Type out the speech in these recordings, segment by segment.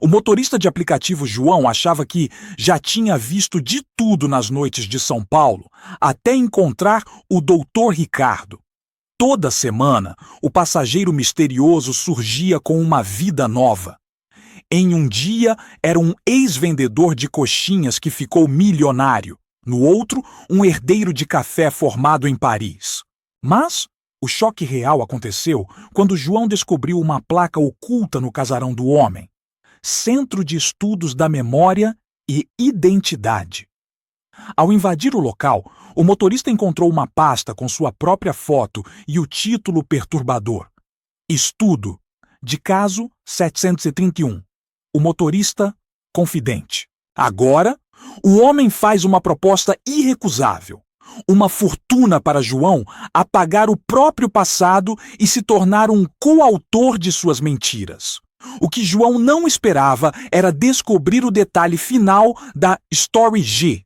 O motorista de aplicativo João achava que já tinha visto de tudo nas noites de São Paulo, até encontrar o Dr. Ricardo. Toda semana, o passageiro misterioso surgia com uma vida nova. Em um dia, era um ex-vendedor de coxinhas que ficou milionário. No outro, um herdeiro de café formado em Paris. Mas o choque real aconteceu quando João descobriu uma placa oculta no casarão do homem. Centro de Estudos da Memória e Identidade. Ao invadir o local, o motorista encontrou uma pasta com sua própria foto e o título perturbador. Estudo de caso 731. O motorista confidente. Agora, o homem faz uma proposta irrecusável. Uma fortuna para João apagar o próprio passado e se tornar um coautor de suas mentiras. O que João não esperava era descobrir o detalhe final da Story G.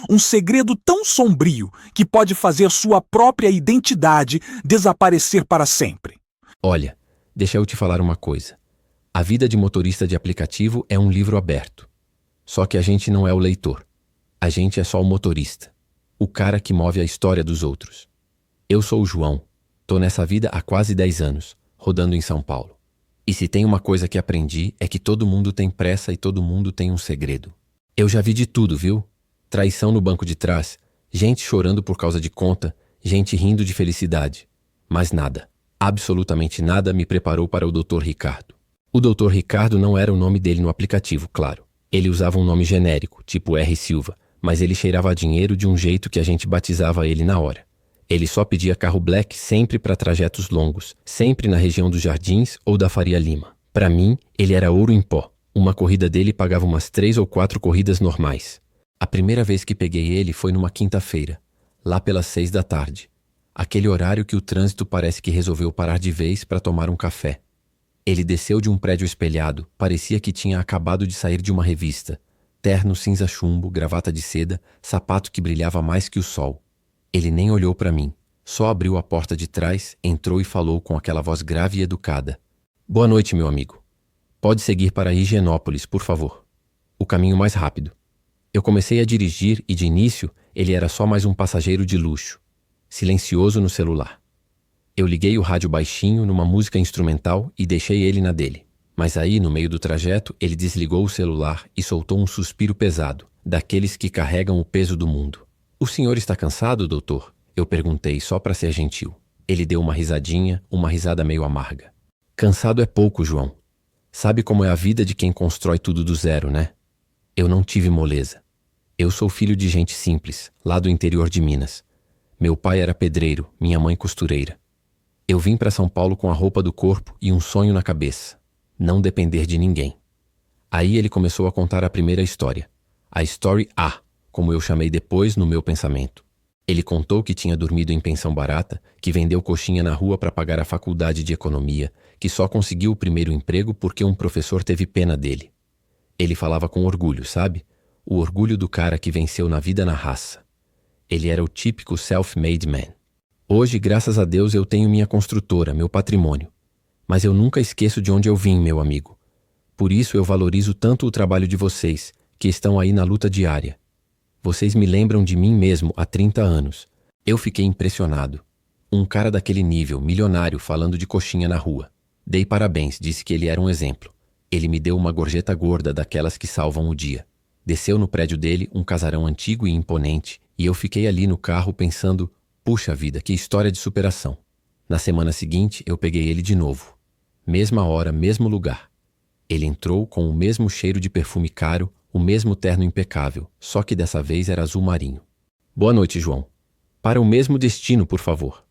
Um segredo tão sombrio que pode fazer sua própria identidade desaparecer para sempre. Olha, deixa eu te falar uma coisa. A vida de motorista de aplicativo é um livro aberto. Só que a gente não é o leitor. A gente é só o motorista. O cara que move a história dos outros. Eu sou o João. Tô nessa vida há quase 10 anos, rodando em São Paulo. E se tem uma coisa que aprendi é que todo mundo tem pressa e todo mundo tem um segredo. Eu já vi de tudo, viu? Traição no banco de trás, gente chorando por causa de conta, gente rindo de felicidade. Mas nada, absolutamente nada me preparou para o Dr. Ricardo. O Dr. Ricardo não era o nome dele no aplicativo, claro. Ele usava um nome genérico, tipo R. Silva, mas ele cheirava a dinheiro de um jeito que a gente batizava ele na hora. Ele só pedia carro black sempre para trajetos longos, sempre na região dos Jardins ou da Faria Lima. Para mim, ele era ouro em pó. Uma corrida dele pagava umas 3 ou 4 corridas normais. A primeira vez que peguei ele foi numa quinta-feira, lá pelas 6 da tarde. Aquele horário que o trânsito parece que resolveu parar de vez para tomar um café. Ele desceu de um prédio espelhado, parecia que tinha acabado de sair de uma revista. Terno cinza chumbo, gravata de seda, sapato que brilhava mais que o sol. Ele nem olhou para mim, só abriu a porta de trás, entrou e falou com aquela voz grave e educada. Boa noite, meu amigo. Pode seguir para Higienópolis, por favor. O caminho mais rápido. Eu comecei a dirigir e, de início, ele era só mais um passageiro de luxo, silencioso no celular. Eu liguei o rádio baixinho numa música instrumental e deixei ele na dele. Mas aí, no meio do trajeto, ele desligou o celular e soltou um suspiro pesado, daqueles que carregam o peso do mundo. O senhor está cansado, doutor? Eu perguntei só para ser gentil. Ele deu uma risadinha, uma risada meio amarga. Cansado é pouco, João. Sabe como é a vida de quem constrói tudo do zero, né? Eu não tive moleza. Eu sou filho de gente simples, lá do interior de Minas. Meu pai era pedreiro, minha mãe costureira. Eu vim para São Paulo com a roupa do corpo e um sonho na cabeça. Não depender de ninguém. Aí ele começou a contar a primeira história. A Story A, como eu chamei depois no meu pensamento. Ele contou que tinha dormido em pensão barata, que vendeu coxinha na rua para pagar a faculdade de economia, que só conseguiu o primeiro emprego porque um professor teve pena dele. Ele falava com orgulho, sabe? O orgulho do cara que venceu na vida na raça. Ele era o típico self-made man. Hoje, graças a Deus, eu tenho minha construtora, meu patrimônio. Mas eu nunca esqueço de onde eu vim, meu amigo. Por isso eu valorizo tanto o trabalho de vocês, que estão aí na luta diária. Vocês me lembram de mim mesmo há 30 anos. Eu fiquei impressionado. Um cara daquele nível, milionário, falando de coxinha na rua. Dei parabéns, disse que ele era um exemplo. Ele me deu uma gorjeta gorda daquelas que salvam o dia. Desceu no prédio dele um casarão antigo e imponente, e eu fiquei ali no carro pensando, puxa vida, que história de superação. Na semana seguinte, eu peguei ele de novo. Mesma hora, mesmo lugar. Ele entrou com o mesmo cheiro de perfume caro, o mesmo terno impecável, só que dessa vez era azul marinho. Boa noite, João. Para o mesmo destino, por favor.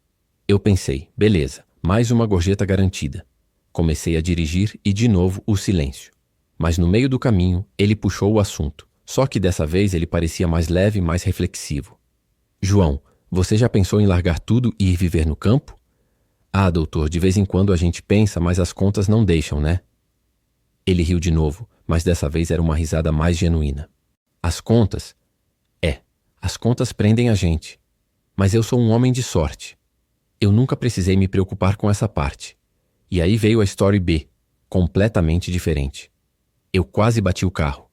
Eu pensei, beleza, mais uma gorjeta garantida. Comecei a dirigir e de novo o silêncio. Mas no meio do caminho, ele puxou o assunto. Só que dessa vez ele parecia mais leve e mais reflexivo. João, você já pensou em largar tudo e ir viver no campo? Ah, doutor, de vez em quando a gente pensa, mas as contas não deixam, né? Ele riu de novo, mas dessa vez era uma risada mais genuína. As contas? As contas prendem a gente. Mas eu sou um homem de sorte. Eu nunca precisei me preocupar com essa parte. E aí veio a Story B, completamente diferente. Eu quase bati o carro.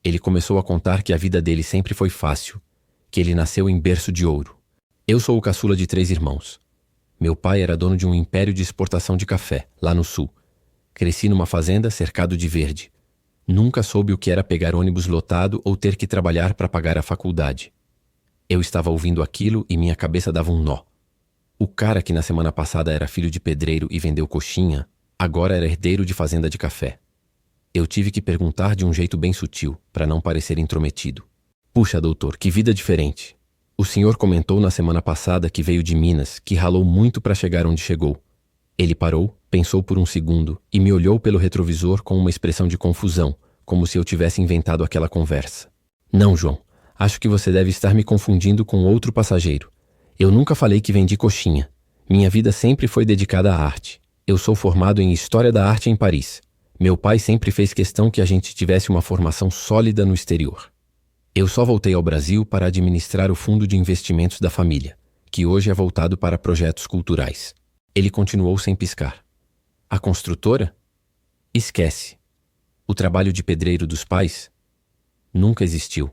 Ele começou a contar que a vida dele sempre foi fácil, que ele nasceu em berço de ouro. Eu sou o caçula de 3 irmãos. Meu pai era dono de um império de exportação de café, lá no sul. Cresci numa fazenda cercado de verde. Nunca soube o que era pegar ônibus lotado ou ter que trabalhar para pagar a faculdade. Eu estava ouvindo aquilo e minha cabeça dava um nó. O cara que na semana passada era filho de pedreiro e vendeu coxinha, agora era herdeiro de fazenda de café. Eu tive que perguntar de um jeito bem sutil, para não parecer intrometido. Puxa, doutor, que vida diferente. O senhor comentou na semana passada que veio de Minas, que ralou muito para chegar onde chegou. Ele parou, pensou por um segundo e me olhou pelo retrovisor com uma expressão de confusão, como se eu tivesse inventado aquela conversa. Não, João, acho que você deve estar me confundindo com outro passageiro. Eu nunca falei que vendi coxinha. Minha vida sempre foi dedicada à arte. Eu sou formado em História da Arte em Paris. Meu pai sempre fez questão que a gente tivesse uma formação sólida no exterior. Eu só voltei ao Brasil para administrar o fundo de investimentos da família, que hoje é voltado para projetos culturais. Ele continuou sem piscar. A construtora? Esquece. O trabalho de pedreiro dos pais? Nunca existiu.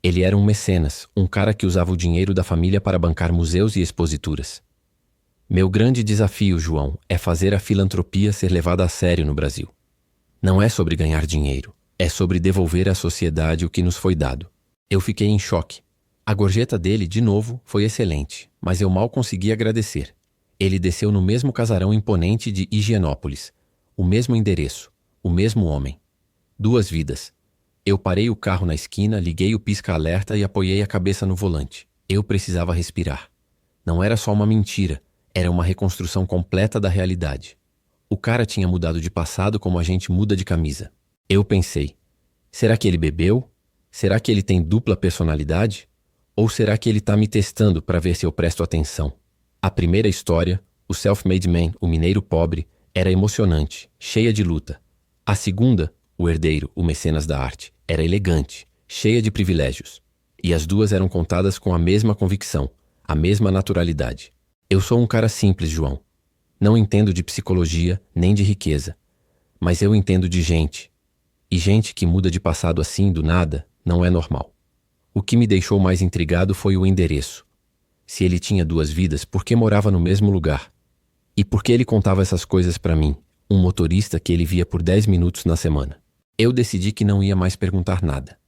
Ele era um mecenas, um cara que usava o dinheiro da família para bancar museus e exposituras. Meu grande desafio, João, é fazer a filantropia ser levada a sério no Brasil. Não é sobre ganhar dinheiro, é sobre devolver à sociedade o que nos foi dado. Eu fiquei em choque. A gorjeta dele, de novo, foi excelente, mas eu mal consegui agradecer. Ele desceu no mesmo casarão imponente de Higienópolis, o mesmo endereço, o mesmo homem. 2 vidas. Eu parei o carro na esquina, liguei o pisca-alerta e apoiei a cabeça no volante. Eu precisava respirar. Não era só uma mentira, era uma reconstrução completa da realidade. O cara tinha mudado de passado como a gente muda de camisa. Eu pensei, será que ele bebeu? Será que ele tem dupla personalidade? Ou será que ele está me testando para ver se eu presto atenção? A primeira história, o Self-Made Man, o mineiro pobre, era emocionante, cheia de luta. A segunda, o herdeiro, o mecenas da arte, era elegante, cheia de privilégios. E as duas eram contadas com a mesma convicção, a mesma naturalidade. Eu sou um cara simples, João. Não entendo de psicologia nem de riqueza, mas eu entendo de gente. E gente que muda de passado assim do nada não é normal. O que me deixou mais intrigado foi o endereço. Se ele tinha 2 vidas, por que morava no mesmo lugar? E por que ele contava essas coisas para mim, um motorista que ele via por 10 minutos na semana? Eu decidi que não ia mais perguntar nada.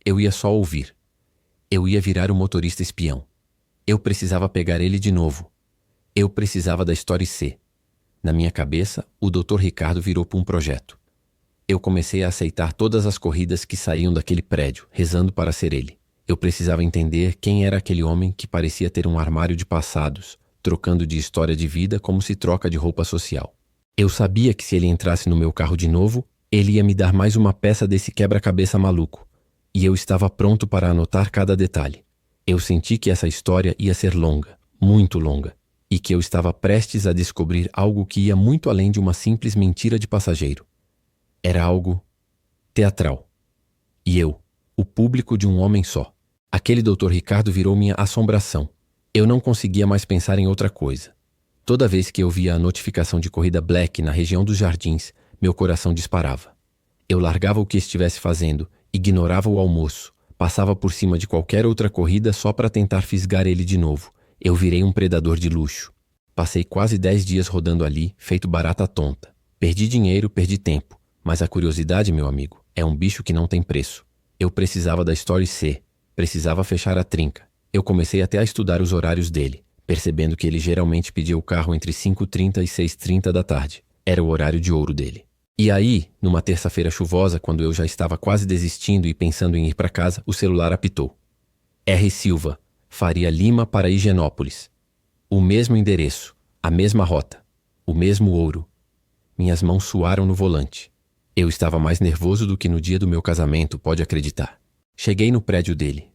Eu ia só ouvir. Eu ia virar o motorista espião. Eu precisava pegar ele de novo. Eu precisava da história C. Na minha cabeça, o Dr. Ricardo virou para um projeto. Eu comecei a aceitar todas as corridas que saíam daquele prédio, rezando para ser ele. Eu precisava entender quem era aquele homem que parecia ter um armário de passados, trocando de história de vida como se troca de roupa social. Eu sabia que se ele entrasse no meu carro de novo, ele ia me dar mais uma peça desse quebra-cabeça maluco. E eu estava pronto para anotar cada detalhe. Eu senti que essa história ia ser longa, muito longa, e que eu estava prestes a descobrir algo que ia muito além de uma simples mentira de passageiro. Era algo teatral. E eu, o público de um homem só. Aquele Dr. Ricardo virou minha assombração. Eu não conseguia mais pensar em outra coisa. Toda vez que eu via a notificação de corrida Black na região dos Jardins, meu coração disparava. Eu largava o que estivesse fazendo, ignorava o almoço, passava por cima de qualquer outra corrida só para tentar fisgar ele de novo. Eu virei um predador de luxo. Passei quase 10 dias rodando ali, feito barata tonta. Perdi dinheiro, perdi tempo. Mas a curiosidade, meu amigo, é um bicho que não tem preço. Eu precisava da Story C. Precisava fechar a trinca. Eu comecei até a estudar os horários dele, percebendo que ele geralmente pedia o carro entre 5h30 e 6h30 da tarde. Era o horário de ouro dele. E aí, numa terça-feira chuvosa, quando eu já estava quase desistindo e pensando em ir para casa, o celular apitou. R. Silva, Faria Lima para Higienópolis. O mesmo endereço, a mesma rota, o mesmo ouro. Minhas mãos suaram no volante. Eu estava mais nervoso do que no dia do meu casamento, pode acreditar. Cheguei no prédio dele.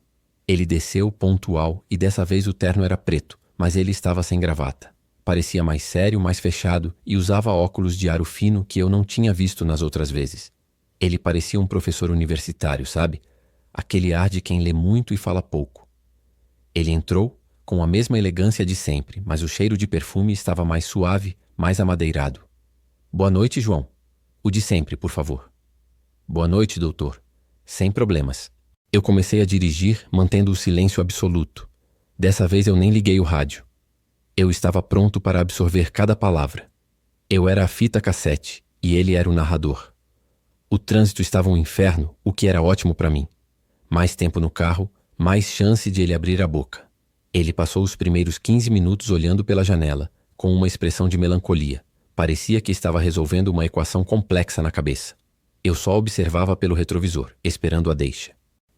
Ele desceu pontual e dessa vez o terno era preto, mas ele estava sem gravata. Parecia mais sério, mais fechado e usava óculos de aro fino que eu não tinha visto nas outras vezes. Ele parecia um professor universitário, sabe? Aquele ar de quem lê muito e fala pouco. Ele entrou com a mesma elegância de sempre, mas o cheiro de perfume estava mais suave, mais amadeirado. Boa noite, João. O de sempre, por favor. Boa noite, doutor. Sem problemas. Eu comecei a dirigir, mantendo o silêncio absoluto. Dessa vez eu nem liguei o rádio. Eu estava pronto para absorver cada palavra. Eu era a fita cassete e ele era o narrador. O trânsito estava um inferno, o que era ótimo para mim. Mais tempo no carro, mais chance de ele abrir a boca. Ele passou os primeiros 15 minutos olhando pela janela, com uma expressão de melancolia. Parecia que estava resolvendo uma equação complexa na cabeça. Eu só observava pelo retrovisor, esperando a deixa.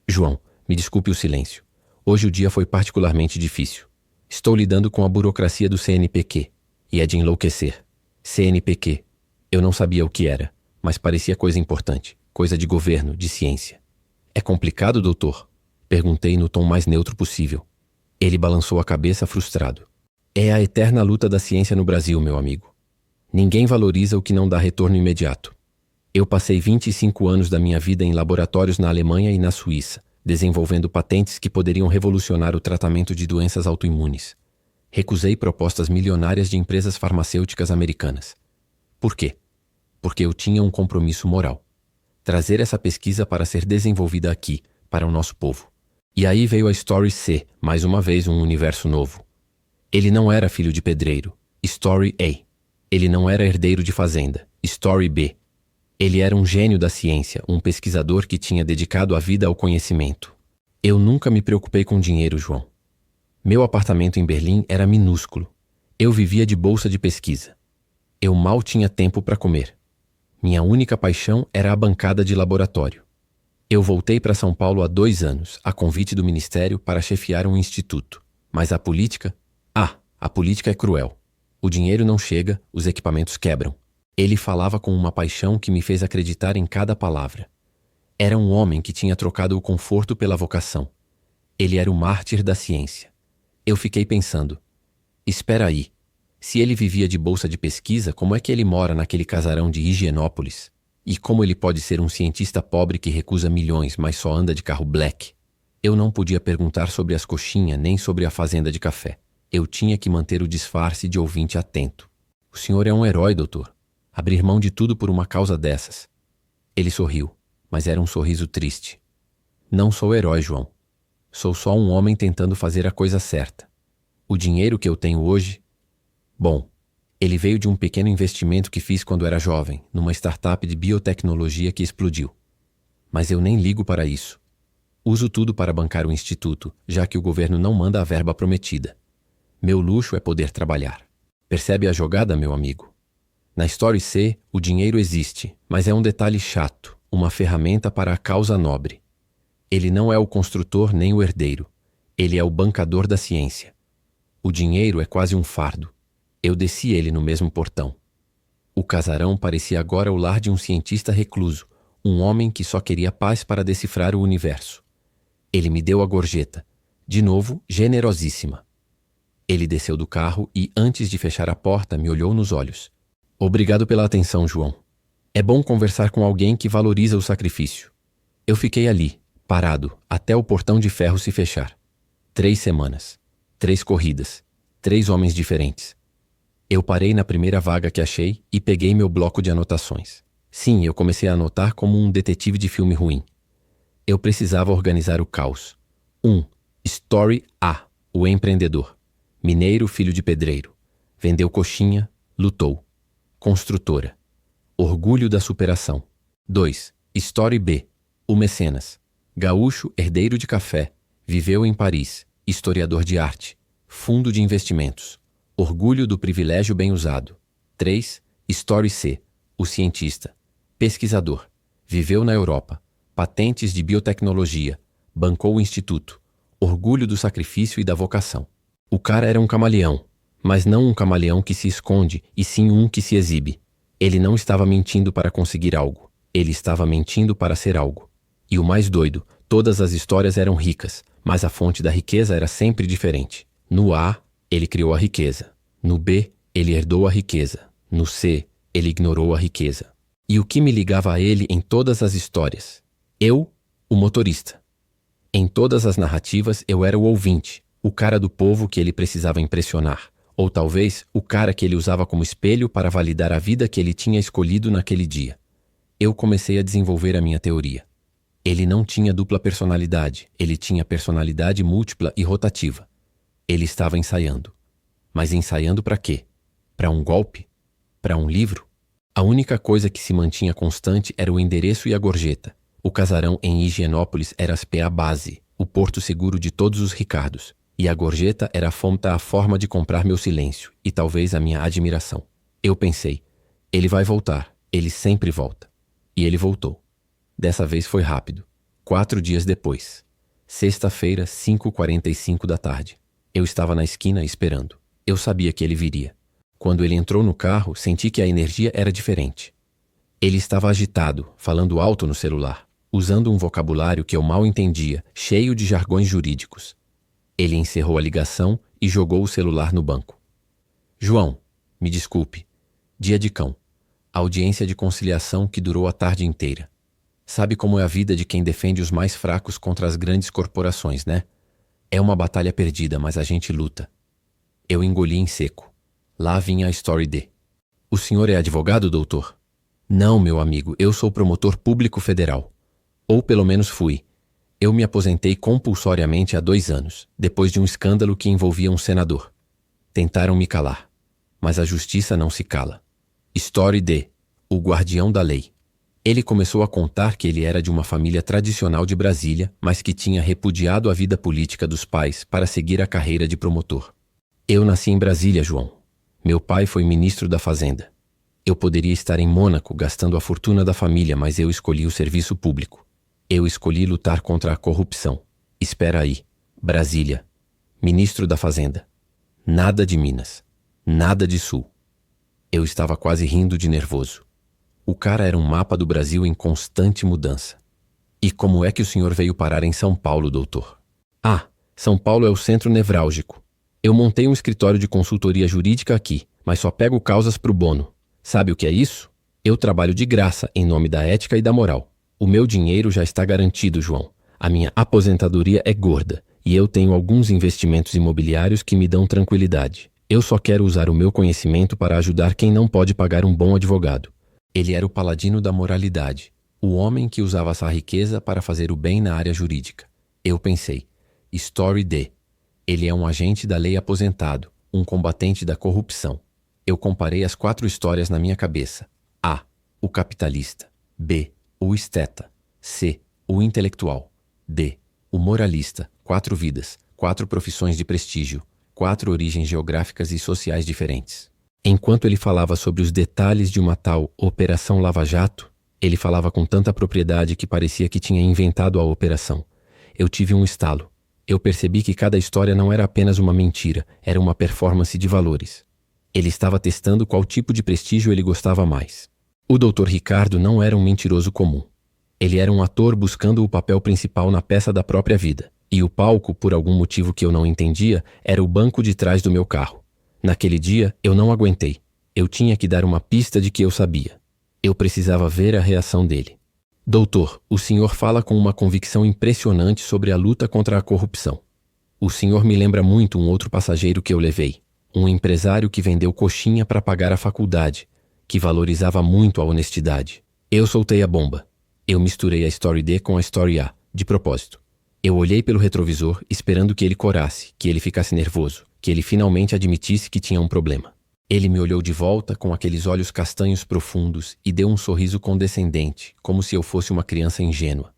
João, me desculpe o silêncio. Hoje o dia foi particularmente difícil. Estou lidando com a burocracia do CNPq. E é de enlouquecer. CNPq. Eu não sabia o que era, mas parecia coisa importante. Coisa de governo, de ciência. É complicado, doutor? Perguntei no tom mais neutro possível. Ele balançou a cabeça frustrado. É a eterna luta da ciência no Brasil, meu amigo. Ninguém valoriza o que não dá retorno imediato. Eu passei 25 anos da minha vida em laboratórios na Alemanha e na Suíça, desenvolvendo patentes que poderiam revolucionar o tratamento de doenças autoimunes. Recusei propostas milionárias de empresas farmacêuticas americanas. Por quê? Porque eu tinha um compromisso moral. Trazer essa pesquisa para ser desenvolvida aqui, para o nosso povo. E aí veio a Story C, mais uma vez um universo novo. Ele não era filho de pedreiro, Story A. Ele não era herdeiro de fazenda, Story B. Ele era um gênio da ciência, um pesquisador que tinha dedicado a vida ao conhecimento. Eu nunca me preocupei com dinheiro, João. Meu apartamento em Berlim era minúsculo. Eu vivia de bolsa de pesquisa. Eu mal tinha tempo para comer. Minha única paixão era a bancada de laboratório. Eu voltei para São Paulo há 2 anos, a convite do Ministério, para chefiar um instituto. Mas a política? A política é cruel. O dinheiro não chega, os equipamentos quebram. Ele falava com uma paixão que me fez acreditar em cada palavra. Era um homem que tinha trocado o conforto pela vocação. Ele era o mártir da ciência. Eu fiquei pensando, espera aí, se ele vivia de bolsa de pesquisa, como é que ele mora naquele casarão de Higienópolis? E como ele pode ser um cientista pobre que recusa milhões, mas só anda de carro black? Eu não podia perguntar sobre as coxinhas nem sobre a fazenda de café. Eu tinha que manter o disfarce de ouvinte atento. O senhor é um herói, doutor. Abrir mão de tudo por uma causa dessas. Ele sorriu, mas era um sorriso triste. Não sou herói, João. Sou só um homem tentando fazer a coisa certa. O dinheiro que eu tenho hoje... Bom, ele veio de um pequeno investimento que fiz quando era jovem, numa startup de biotecnologia que explodiu. Mas eu nem ligo para isso. Uso tudo para bancar o instituto, já que o governo não manda a verba prometida. Meu luxo é poder trabalhar. Percebe a jogada, meu amigo? Na Story C, o dinheiro existe, mas é um detalhe chato, uma ferramenta para a causa nobre. Ele não é o construtor nem o herdeiro. Ele é o bancador da ciência. O dinheiro é quase um fardo. Eu desci ele no mesmo portão. O casarão parecia agora o lar de um cientista recluso, um homem que só queria paz para decifrar o universo. Ele me deu a gorjeta, de novo, generosíssima. Ele desceu do carro e, antes de fechar a porta, me olhou nos olhos. Obrigado pela atenção, João. É bom conversar com alguém que valoriza o sacrifício. Eu fiquei ali, parado, até o portão de ferro se fechar. 3 semanas. 3 corridas. 3 homens diferentes. Eu parei na primeira vaga que achei e peguei meu bloco de anotações. Sim, eu comecei a anotar como um detetive de filme ruim. Eu precisava organizar o caos. 1. Story A, o empreendedor. Mineiro, filho de pedreiro. Vendeu coxinha, lutou. Construtora. Orgulho da superação. 2. Story B. O mecenas. Gaúcho, herdeiro de café. Viveu em Paris. Historiador de arte. Fundo de investimentos. Orgulho do privilégio bem usado. 3. Story C. O cientista. Pesquisador. Viveu na Europa. Patentes de biotecnologia. Bancou o instituto. Orgulho do sacrifício e da vocação. O cara era um camaleão. Mas não um camaleão que se esconde, e sim um que se exibe. Ele não estava mentindo para conseguir algo. Ele estava mentindo para ser algo. E o mais doido, todas as histórias eram ricas, mas a fonte da riqueza era sempre diferente. No A, ele criou a riqueza. No B, ele herdou a riqueza. No C, ele ignorou a riqueza. E o que me ligava a ele em todas as histórias? Eu, o motorista. Em todas as narrativas, eu era o ouvinte, o cara do povo que ele precisava impressionar. Ou talvez o cara que ele usava como espelho para validar a vida que ele tinha escolhido naquele dia. Eu comecei a desenvolver a minha teoria. Ele não tinha dupla personalidade, ele tinha personalidade múltipla e rotativa. Ele estava ensaiando. Mas ensaiando para quê? Para um golpe? Para um livro? A única coisa que se mantinha constante era o endereço e a gorjeta. O casarão em Higienópolis era a base, o porto seguro de todos os Ricardos. E a gorjeta era a forma de comprar meu silêncio e talvez a minha admiração. Eu pensei, ele vai voltar, ele sempre volta. E ele voltou. Dessa vez foi rápido. 4 dias depois. Sexta-feira, 5h45 da tarde. Eu estava na esquina esperando. Eu sabia que ele viria. Quando ele entrou no carro, senti que a energia era diferente. Ele estava agitado, falando alto no celular, usando um vocabulário que eu mal entendia, cheio de jargões jurídicos. Ele encerrou a ligação e jogou o celular no banco. João, me desculpe. Dia de cão. Audiência de conciliação que durou a tarde inteira. Sabe como é a vida de quem defende os mais fracos contra as grandes corporações, né? É uma batalha perdida, mas a gente luta. Eu engoli em seco. Lá vinha a Story D. O senhor é advogado, doutor? Não, meu amigo, eu sou promotor público federal. Ou pelo menos fui. Eu me aposentei compulsoriamente há 2 anos, depois de um escândalo que envolvia um senador. Tentaram me calar, mas a justiça não se cala. Story D, o guardião da lei. Ele começou a contar que ele era de uma família tradicional de Brasília, mas que tinha repudiado a vida política dos pais para seguir a carreira de promotor. Eu nasci em Brasília, João. Meu pai foi ministro da Fazenda. Eu poderia estar em Mônaco gastando a fortuna da família, mas eu escolhi o serviço público. Eu escolhi lutar contra a corrupção. Espera aí. Brasília. Ministro da Fazenda. Nada de Minas. Nada de Sul. Eu estava quase rindo de nervoso. O cara era um mapa do Brasil em constante mudança. E como é que o senhor veio parar em São Paulo, doutor? Ah, São Paulo é o centro nevrálgico. Eu montei um escritório de consultoria jurídica aqui, mas só pego causas pro bono. Sabe o que é isso? Eu trabalho de graça em nome da ética e da moral. O meu dinheiro já está garantido, João. A minha aposentadoria é gorda e eu tenho alguns investimentos imobiliários que me dão tranquilidade. Eu só quero usar o meu conhecimento para ajudar quem não pode pagar um bom advogado. Ele era o paladino da moralidade, o homem que usava essa riqueza para fazer o bem na área jurídica. Eu pensei, Story D. Ele é um agente da lei aposentado, um combatente da corrupção. Eu comparei as 4 histórias na minha cabeça. A. O capitalista. B. O esteta. C. O intelectual. D. O moralista. 4 vidas, 4 profissões de prestígio, 4 origens geográficas e sociais diferentes. Enquanto ele falava sobre os detalhes de uma tal Operação Lava Jato, ele falava com tanta propriedade que parecia que tinha inventado a operação. Eu tive um estalo. Eu percebi que cada história não era apenas uma mentira, era uma performance de valores. Ele estava testando qual tipo de prestígio ele gostava mais. O Dr. Ricardo não era um mentiroso comum. Ele era um ator buscando o papel principal na peça da própria vida. E o palco, por algum motivo que eu não entendia, era o banco de trás do meu carro. Naquele dia, eu não aguentei. Eu tinha que dar uma pista de que eu sabia. Eu precisava ver a reação dele. Doutor, o senhor fala com uma convicção impressionante sobre a luta contra a corrupção. O senhor me lembra muito um outro passageiro que eu levei. Um empresário que vendeu coxinha para pagar a faculdade, que valorizava muito a honestidade. Eu soltei a bomba. Eu misturei a Story D com a Story A, de propósito. Eu olhei pelo retrovisor, esperando que ele corasse, que ele ficasse nervoso, que ele finalmente admitisse que tinha um problema. Ele me olhou de volta com aqueles olhos castanhos profundos e deu um sorriso condescendente, como se eu fosse uma criança ingênua.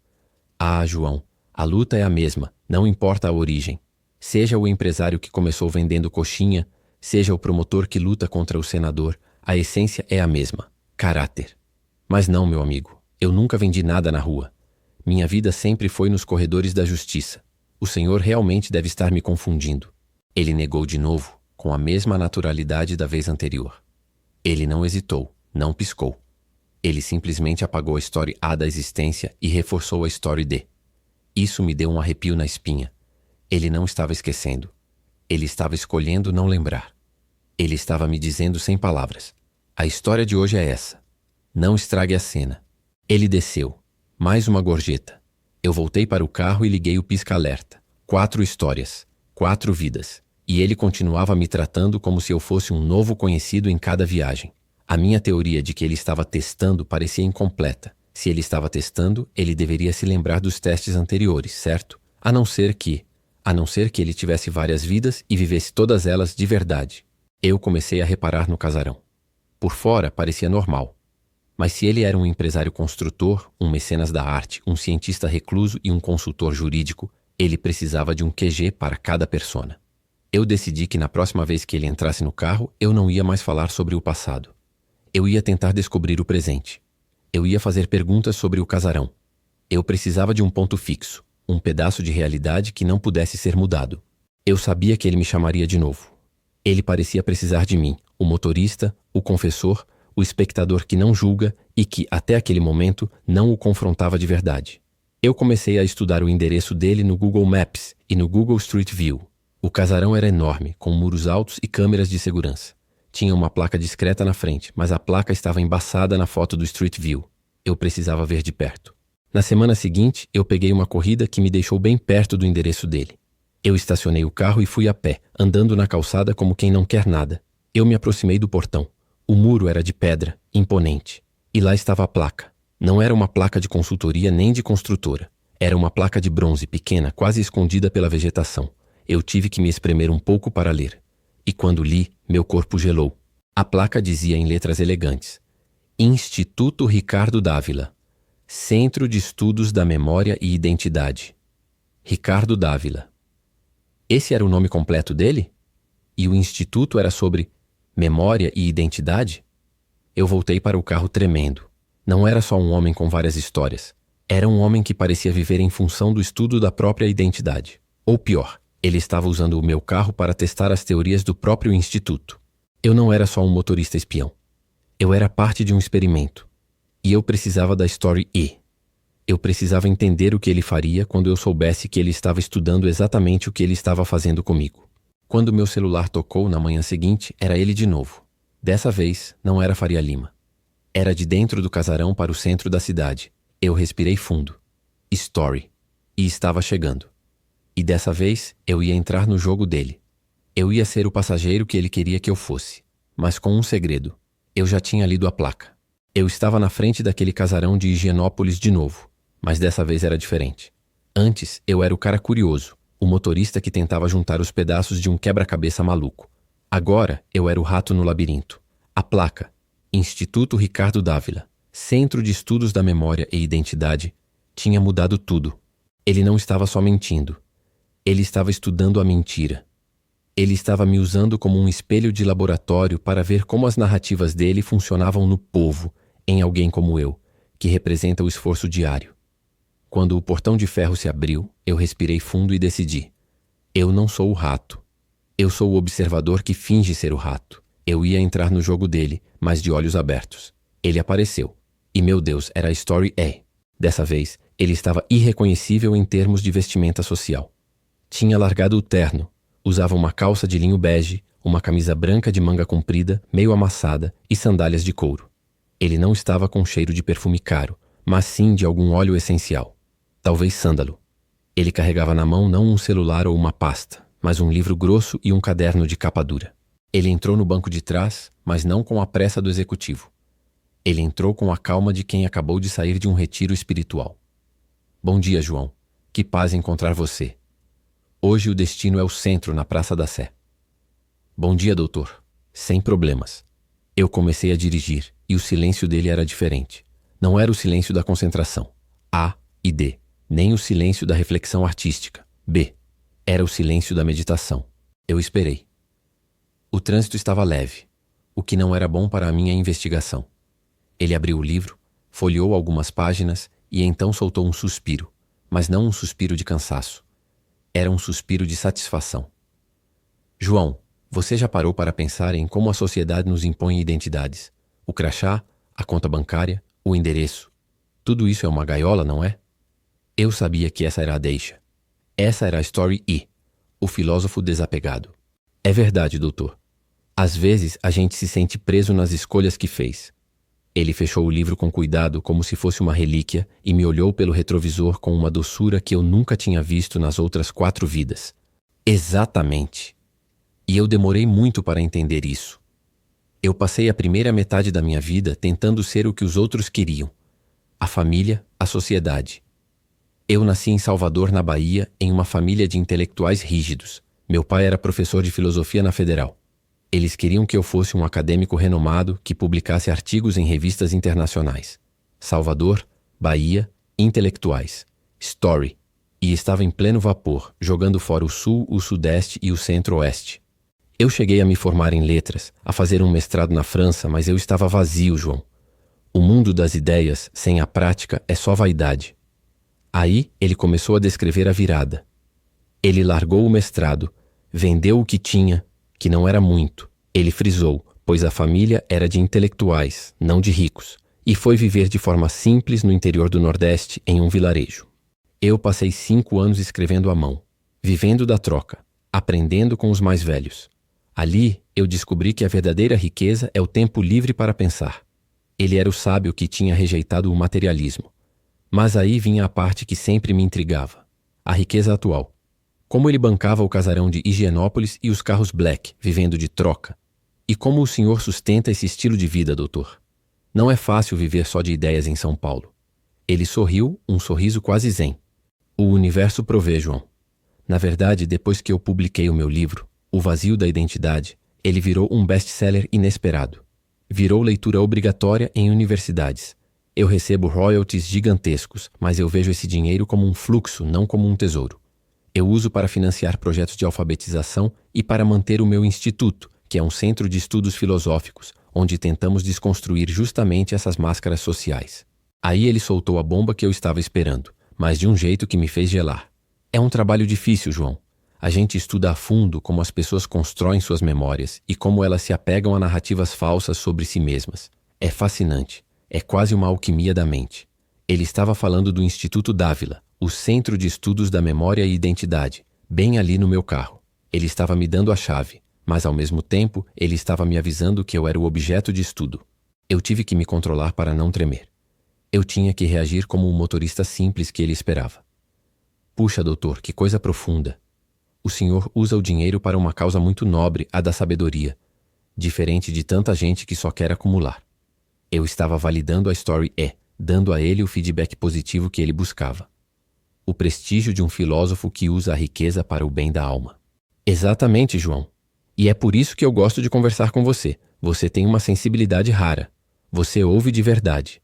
Ah, João, a luta é a mesma, não importa a origem. Seja o empresário que começou vendendo coxinha, seja o promotor que luta contra o senador, a essência é a mesma, caráter. Mas não, meu amigo, eu nunca vendi nada na rua. Minha vida sempre foi nos corredores da justiça. O senhor realmente deve estar me confundindo. Ele negou de novo, com a mesma naturalidade da vez anterior. Ele não hesitou, não piscou. Ele simplesmente apagou a Story A da existência e reforçou a Story D. Isso me deu um arrepio na espinha. Ele não estava esquecendo. Ele estava escolhendo não lembrar. Ele estava me dizendo sem palavras. A história de hoje é essa. Não estrague a cena. Ele desceu. Mais uma gorjeta. Eu voltei para o carro e liguei o pisca-alerta. 4 histórias. 4 vidas. E ele continuava me tratando como se eu fosse um novo conhecido em cada viagem. A minha teoria de que ele estava testando parecia incompleta. Se ele estava testando, ele deveria se lembrar dos testes anteriores, certo? A não ser que ele tivesse várias vidas e vivesse todas elas de verdade. Eu comecei a reparar no casarão. Por fora, parecia normal. Mas se ele era um empresário construtor, um mecenas da arte, um cientista recluso e um consultor jurídico, ele precisava de um QG para cada persona. Eu decidi que na próxima vez que ele entrasse no carro, eu não ia mais falar sobre o passado. Eu ia tentar descobrir o presente. Eu ia fazer perguntas sobre o casarão. Eu precisava de um ponto fixo, um pedaço de realidade que não pudesse ser mudado. Eu sabia que ele me chamaria de novo. Ele parecia precisar de mim, o motorista, o confessor, o espectador que não julga e que, até aquele momento, não o confrontava de verdade. Eu comecei a estudar o endereço dele no Google Maps e no Google Street View. O casarão era enorme, com muros altos e câmeras de segurança. Tinha uma placa discreta na frente, mas a placa estava embaçada na foto do Street View. Eu precisava ver de perto. Na semana seguinte, eu peguei uma corrida que me deixou bem perto do endereço dele. Eu estacionei o carro e fui a pé, andando na calçada como quem não quer nada. Eu me aproximei do portão. O muro era de pedra, imponente. E lá estava a placa. Não era uma placa de consultoria nem de construtora. Era uma placa de bronze pequena, quase escondida pela vegetação. Eu tive que me espremer um pouco para ler. E quando li, meu corpo gelou. A placa dizia em letras elegantes: Instituto Ricardo Dávila. Centro de Estudos da Memória e Identidade. Ricardo Dávila. Esse era o nome completo dele? E o instituto era sobre memória e identidade? Eu voltei para o carro tremendo. Não era só um homem com várias histórias. Era um homem que parecia viver em função do estudo da própria identidade. Ou pior, ele estava usando o meu carro para testar as teorias do próprio instituto. Eu não era só um motorista espião. Eu era parte de um experimento. E eu precisava da Story E. Eu precisava entender o que ele faria quando eu soubesse que ele estava estudando exatamente o que ele estava fazendo comigo. Quando meu celular tocou na manhã seguinte, era ele de novo. Dessa vez, não era Faria Lima. Era de dentro do casarão para o centro da cidade. Eu respirei fundo. Story. E estava chegando. E dessa vez, eu ia entrar no jogo dele. Eu ia ser o passageiro que ele queria que eu fosse. Mas com um segredo. Eu já tinha lido a placa. Eu estava na frente daquele casarão de Higienópolis de novo. Mas dessa vez era diferente. Antes, eu era o cara curioso, o motorista que tentava juntar os pedaços de um quebra-cabeça maluco. Agora, eu era o rato no labirinto. A placa, Instituto Ricardo Dávila, Centro de Estudos da Memória e Identidade, tinha mudado tudo. Ele não estava só mentindo. Ele estava estudando a mentira. Ele estava me usando como um espelho de laboratório para ver como as narrativas dele funcionavam no povo, em alguém como eu, que representa o esforço diário. Quando o portão de ferro se abriu, eu respirei fundo e decidi. Eu não sou o rato. Eu sou o observador que finge ser o rato. Eu ia entrar no jogo dele, mas de olhos abertos. Ele apareceu. E meu Deus, era a Story E. Dessa vez, ele estava irreconhecível em termos de vestimenta social. Tinha largado o terno. Usava uma calça de linho bege, uma camisa branca de manga comprida, meio amassada, e sandálias de couro. Ele não estava com cheiro de perfume caro, mas sim de algum óleo essencial. Talvez sândalo. Ele carregava na mão não um celular ou uma pasta, mas um livro grosso e um caderno de capa dura. Ele entrou no banco de trás, mas não com a pressa do executivo. Ele entrou com a calma de quem acabou de sair de um retiro espiritual. Bom dia, João. Que paz encontrar você. Hoje o destino é o centro na Praça da Sé. Bom dia, doutor. Sem problemas. Eu comecei a dirigir, e o silêncio dele era diferente. Não era o silêncio da concentração, A e D, nem o silêncio da reflexão artística, B. Era o silêncio da meditação. Eu esperei. O trânsito estava leve, o que não era bom para a minha investigação. Ele abriu o livro, folheou algumas páginas e então soltou um suspiro, mas não um suspiro de cansaço. Era um suspiro de satisfação. João, você já parou para pensar em como a sociedade nos impõe identidades? O crachá, a conta bancária, o endereço. Tudo isso é uma gaiola, não é? Eu sabia que essa era a deixa. Essa era a Story E, o filósofo desapegado. É verdade, doutor. Às vezes a gente se sente preso nas escolhas que fez. Ele fechou o livro com cuidado, como se fosse uma relíquia, e me olhou pelo retrovisor com uma doçura que eu nunca tinha visto nas outras 4 vidas. Exatamente. E eu demorei muito para entender isso. Eu passei a primeira metade da minha vida tentando ser o que os outros queriam. A família, a sociedade. Eu nasci em Salvador, na Bahia, em uma família de intelectuais rígidos. Meu pai era professor de filosofia na Federal. Eles queriam que eu fosse um acadêmico renomado que publicasse artigos em revistas internacionais. Salvador, Bahia, intelectuais. Story. E estava em pleno vapor, jogando fora o Sul, o Sudeste e o Centro-Oeste. Eu cheguei a me formar em letras, a fazer um mestrado na França, mas eu estava vazio, João. O mundo das ideias, sem a prática, é só vaidade. Aí ele começou a descrever a virada. Ele largou o mestrado, vendeu o que tinha, que não era muito. Ele frisou, pois a família era de intelectuais, não de ricos, e foi viver de forma simples no interior do Nordeste, em um vilarejo. Eu passei 5 anos escrevendo à mão, vivendo da troca, aprendendo com os mais velhos. Ali eu descobri que a verdadeira riqueza é o tempo livre para pensar. Ele era o sábio que tinha rejeitado o materialismo. Mas aí vinha a parte que sempre me intrigava. A riqueza atual. Como ele bancava o casarão de Higienópolis e os carros Black, vivendo de troca. E como o senhor sustenta esse estilo de vida, doutor? Não é fácil viver só de ideias em São Paulo. Ele sorriu, um sorriso quase zen. O universo provê, João. Na verdade, depois que eu publiquei o meu livro, O Vazio da Identidade, ele virou um best-seller inesperado. Virou leitura obrigatória em universidades. Eu recebo royalties gigantescos, mas eu vejo esse dinheiro como um fluxo, não como um tesouro. Eu uso para financiar projetos de alfabetização e para manter o meu instituto, que é um centro de estudos filosóficos, onde tentamos desconstruir justamente essas máscaras sociais. Aí ele soltou a bomba que eu estava esperando, mas de um jeito que me fez gelar. É um trabalho difícil, João. A gente estuda a fundo como as pessoas constroem suas memórias e como elas se apegam a narrativas falsas sobre si mesmas. É fascinante. É quase uma alquimia da mente. Ele estava falando do Instituto Dávila, o Centro de Estudos da Memória e Identidade, bem ali no meu carro. Ele estava me dando a chave, mas ao mesmo tempo ele estava me avisando que eu era o objeto de estudo. Eu tive que me controlar para não tremer. Eu tinha que reagir como o motorista simples que ele esperava. Puxa, doutor, que coisa profunda. O senhor usa o dinheiro para uma causa muito nobre, a da sabedoria, diferente de tanta gente que só quer acumular. Eu estava validando a Story E, dando a ele o feedback positivo que ele buscava. O prestígio de um filósofo que usa a riqueza para o bem da alma. Exatamente, João. E é por isso que eu gosto de conversar com você. Você tem uma sensibilidade rara. Você ouve de verdade.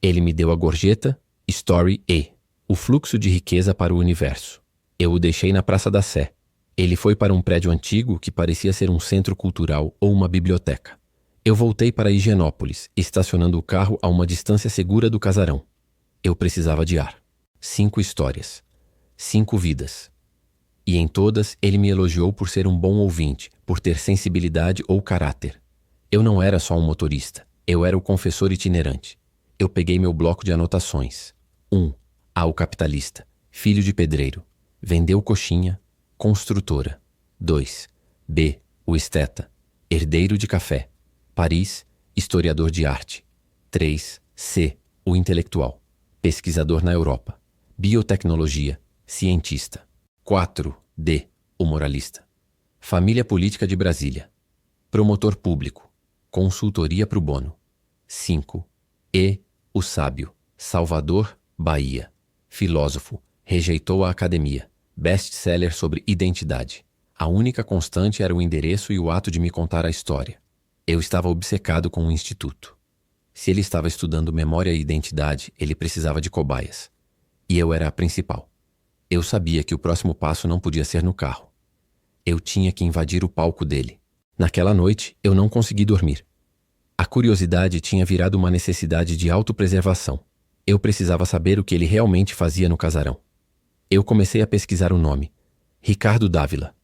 Ele me deu a gorjeta, Story E, o fluxo de riqueza para o universo. Eu o deixei na Praça da Sé. Ele foi para um prédio antigo que parecia ser um centro cultural ou uma biblioteca. Eu voltei para Higienópolis, estacionando o carro a uma distância segura do casarão. Eu precisava de ar. 5 histórias. 5 vidas. E em todas ele me elogiou por ser um bom ouvinte, por ter sensibilidade ou caráter. Eu não era só um motorista. Eu era o confessor itinerante. Eu peguei meu bloco de anotações. 1. A, o capitalista. Filho de pedreiro. Vendeu coxinha. Construtora. 2. B. O esteta. Herdeiro de café. Paris. Historiador de arte. 3. C. O intelectual. Pesquisador na Europa. Biotecnologia. Cientista. 4. D. O moralista. Família política de Brasília. Promotor público. Consultoria pro bono. 5. E. O sábio. Salvador, Bahia. Filósofo. Rejeitou a academia. Best-seller sobre identidade. A única constante era o endereço e o ato de me contar a história. Eu estava obcecado com o instituto. Se ele estava estudando memória e identidade, ele precisava de cobaias. E eu era a principal. Eu sabia que o próximo passo não podia ser no carro. Eu tinha que invadir o palco dele. Naquela noite, eu não consegui dormir. A curiosidade tinha virado uma necessidade de autopreservação. Eu precisava saber o que ele realmente fazia no casarão. Eu comecei a pesquisar o nome. Ricardo Dávila.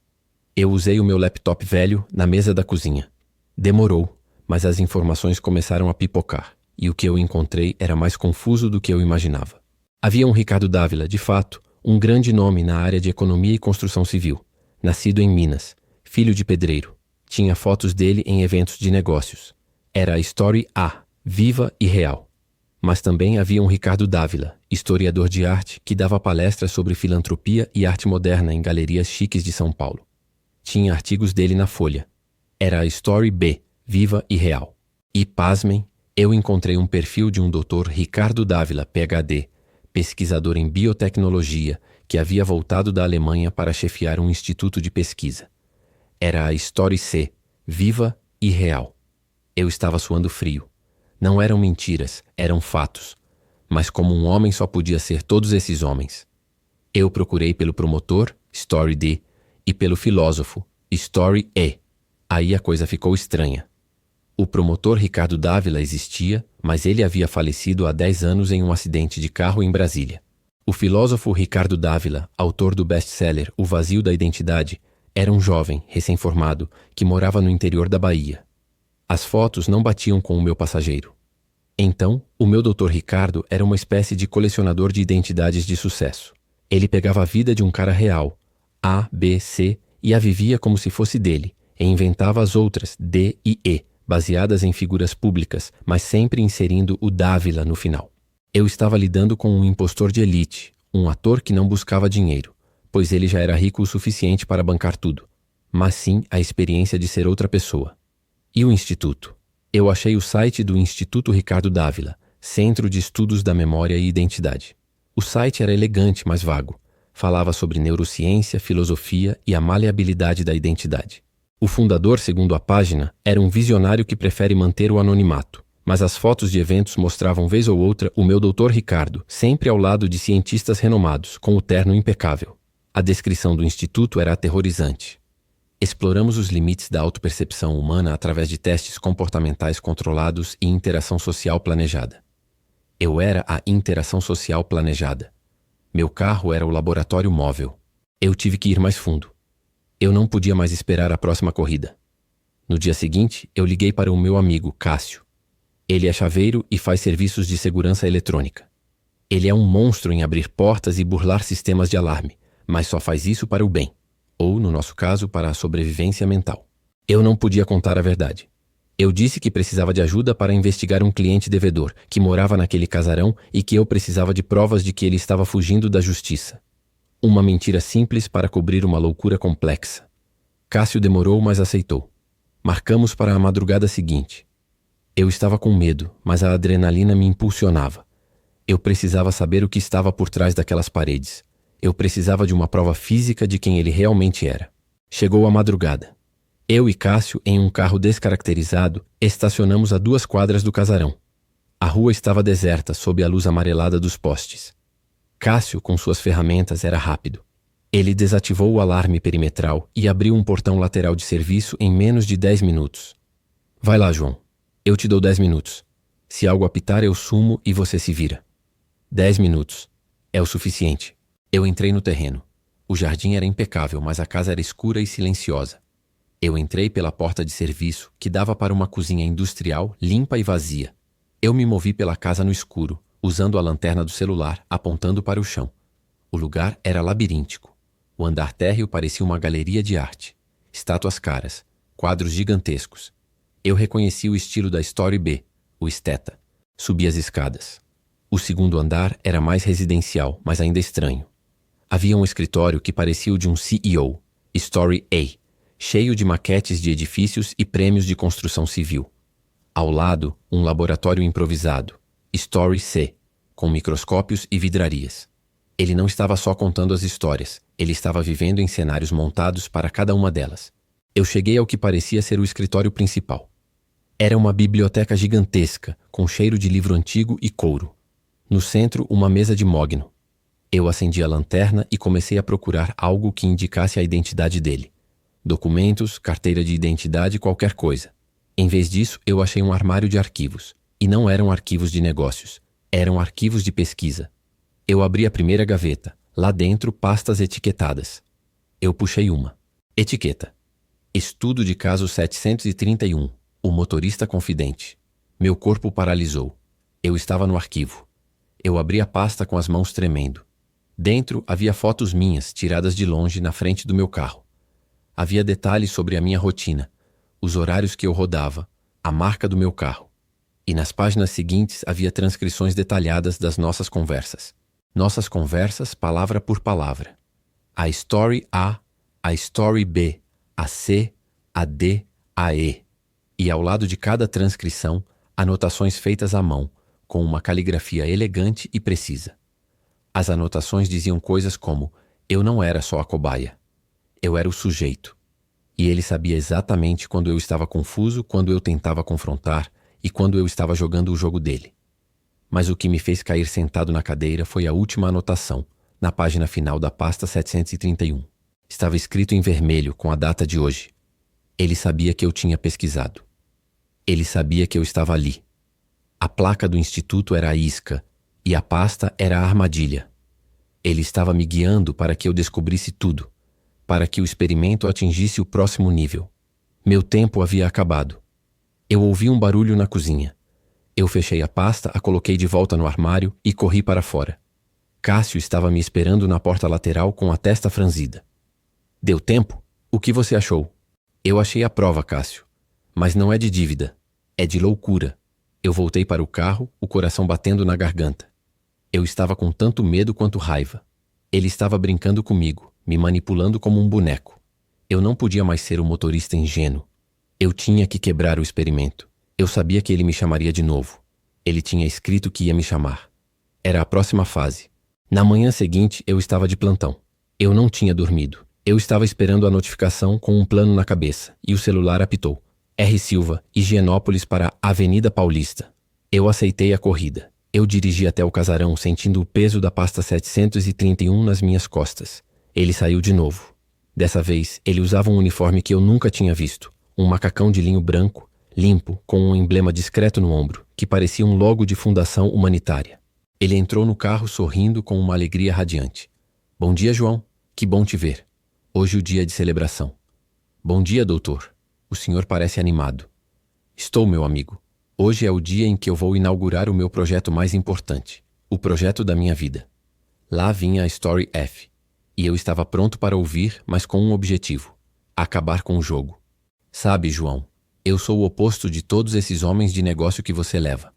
Eu usei o meu laptop velho na mesa da cozinha. Demorou, mas as informações começaram a pipocar, e o que eu encontrei era mais confuso do que eu imaginava. Havia um Ricardo Dávila, de fato, um grande nome na área de economia e construção civil, nascido em Minas, filho de pedreiro. Tinha fotos dele em eventos de negócios. Era a Story A, viva e real. Mas também havia um Ricardo Dávila, historiador de arte, que dava palestras sobre filantropia e arte moderna em galerias chiques de São Paulo. Tinha artigos dele na Folha. Era a Story B, viva e real. E, pasmem, Eu encontrei um perfil de um Dr. Ricardo Dávila, PhD, pesquisador em biotecnologia, que havia voltado da Alemanha para chefiar um instituto de pesquisa. Era a Story C, viva e real. Eu estava suando frio. Não eram mentiras, eram fatos. Mas como um homem só podia ser todos esses homens. Eu procurei pelo promotor, Story D, e pelo filósofo, Story E. Aí a coisa ficou estranha. O promotor Ricardo Dávila existia, mas ele havia falecido há 10 anos em um acidente de carro em Brasília. O filósofo Ricardo Dávila, autor do best-seller O Vazio da Identidade, era um jovem, recém-formado, que morava no interior da Bahia. As fotos não batiam com o meu passageiro. Então, o meu Dr. Ricardo era uma espécie de colecionador de identidades de sucesso. Ele pegava a vida de um cara real, A, B, C, e a vivia como se fosse dele, e inventava as outras, D e E, baseadas em figuras públicas, mas sempre inserindo o Dávila no final. Eu estava lidando com um impostor de elite, um ator que não buscava dinheiro, pois ele já era rico o suficiente para bancar tudo, mas sim a experiência de ser outra pessoa. E o Instituto? Eu achei o site do Instituto Ricardo Dávila, Centro de Estudos da Memória e Identidade. O site era elegante, mas vago. Falava sobre neurociência, filosofia e a maleabilidade da identidade. O fundador, segundo a página, era um visionário que prefere manter o anonimato, mas as fotos de eventos mostravam vez ou outra o meu Dr. Ricardo, sempre ao lado de cientistas renomados, com o terno impecável. A descrição do instituto era aterrorizante. Exploramos os limites da autopercepção humana através de testes comportamentais controlados e interação social planejada. Eu era a interação social planejada. Meu carro era o laboratório móvel. Eu tive que ir mais fundo. Eu não podia mais esperar a próxima corrida. No dia seguinte, eu liguei para o meu amigo, Cássio. Ele é chaveiro e faz serviços de segurança eletrônica. Ele é um monstro em abrir portas e burlar sistemas de alarme, mas só faz isso para o bem, ou, no nosso caso, para a sobrevivência mental. Eu não podia contar a verdade. Eu disse que precisava de ajuda para investigar um cliente devedor que morava naquele casarão e que eu precisava de provas de que ele estava fugindo da justiça. Uma mentira simples para cobrir uma loucura complexa. Cássio demorou, mas aceitou. Marcamos para a madrugada seguinte. Eu estava com medo, mas a adrenalina me impulsionava. Eu precisava saber o que estava por trás daquelas paredes. Eu precisava de uma prova física de quem ele realmente era. Chegou a madrugada. Eu e Cássio, em um carro descaracterizado, estacionamos a 2 quadras do casarão. A rua estava deserta, sob a luz amarelada dos postes. Cássio, com suas ferramentas, era rápido. Ele desativou o alarme perimetral e abriu um portão lateral de serviço em menos de 10 minutos. Vai lá, João. Eu te dou 10 minutos. Se algo apitar, eu sumo e você se vira. 10 minutos. É o suficiente. Eu entrei no terreno. O jardim era impecável, mas a casa era escura e silenciosa. Eu entrei pela porta de serviço, que dava para uma cozinha industrial, limpa e vazia. Eu me movi pela casa no escuro, usando a lanterna do celular, apontando para o chão. O lugar era labiríntico. O andar térreo parecia uma galeria de arte. Estátuas caras, quadros gigantescos. Eu reconheci o estilo da Story B, o esteta. Subi as escadas. O segundo andar era mais residencial, mas ainda estranho. Havia um escritório que parecia o de um CEO, Story A, cheio de maquetes de edifícios e prêmios de construção civil. Ao lado, um laboratório improvisado, Story C, com microscópios e vidrarias. Ele não estava só contando as histórias, ele estava vivendo em cenários montados para cada uma delas. Eu cheguei ao que parecia ser o escritório principal. Era uma biblioteca gigantesca, com cheiro de livro antigo e couro. No centro, uma mesa de mogno. Eu acendi a lanterna e comecei a procurar algo que indicasse a identidade dele. Documentos, carteira de identidade, qualquer coisa. Em vez disso, eu achei um armário de arquivos. E não eram arquivos de negócios. Eram arquivos de pesquisa. Eu abri a primeira gaveta. Lá dentro, pastas etiquetadas. Eu puxei uma. Etiqueta. Estudo de caso 731. O motorista confidente. Meu corpo paralisou. Eu estava no arquivo. Eu abri a pasta com as mãos tremendo. Dentro havia fotos minhas, tiradas de longe, na frente do meu carro. Havia detalhes sobre a minha rotina, os horários que eu rodava, a marca do meu carro. E nas páginas seguintes havia transcrições detalhadas das nossas conversas. Nossas conversas, palavra por palavra. A Story A, a Story B, a C, a D, a E. E ao lado de cada transcrição, Anotações feitas à mão, com uma caligrafia elegante e precisa. As anotações diziam coisas como: eu não era só a cobaia. Eu era o sujeito. E ele sabia exatamente quando eu estava confuso, quando eu tentava confrontar e quando eu estava jogando o jogo dele. Mas o que me fez cair sentado na cadeira foi a última anotação, na página final da pasta 731. Estava escrito em vermelho com a data de hoje. Ele sabia que eu tinha pesquisado. Ele sabia que eu estava ali. A placa do instituto era a isca e a pasta era a armadilha. Ele estava me guiando para que eu descobrisse tudo, para que o experimento atingisse o próximo nível. Meu tempo havia acabado. Eu ouvi um barulho na cozinha. Eu fechei a pasta, a coloquei de volta no armário e corri para fora. Cássio estava me esperando na porta lateral com a testa franzida. Deu tempo? O que você achou? Eu achei a prova, Cássio. Mas não é de dívida. É de loucura. Eu voltei para o carro, o coração batendo na garganta. Eu estava com tanto medo quanto raiva. Ele estava brincando comigo, me manipulando como um boneco. Eu não podia mais ser o motorista ingênuo. Eu tinha que quebrar o experimento. Eu sabia que ele me chamaria de novo. Ele tinha escrito que ia me chamar. Era a próxima fase. Na manhã seguinte, eu estava de plantão. Eu não tinha dormido. Eu estava esperando a notificação com um plano na cabeça, e o celular apitou. R. Silva, Higienópolis para Avenida Paulista. Eu aceitei a corrida. Eu dirigi até o casarão, sentindo o peso da pasta 731 nas minhas costas. Ele saiu de novo. Dessa vez, ele usava um uniforme que eu nunca tinha visto. Um macacão de linho branco, limpo, com um emblema discreto no ombro, que parecia um logo de fundação humanitária. Ele entrou no carro sorrindo com uma alegria radiante. Bom dia, João. Que bom te ver. Hoje o dia é de celebração. Bom dia, doutor. O senhor parece animado. Estou, meu amigo. Hoje é o dia em que eu vou inaugurar o meu projeto mais importante. O projeto da minha vida. Lá vinha a Story F. E eu estava pronto para ouvir, mas com um objetivo. Acabar com o jogo. Sabe, João, eu sou o oposto de todos esses homens de negócio que você leva.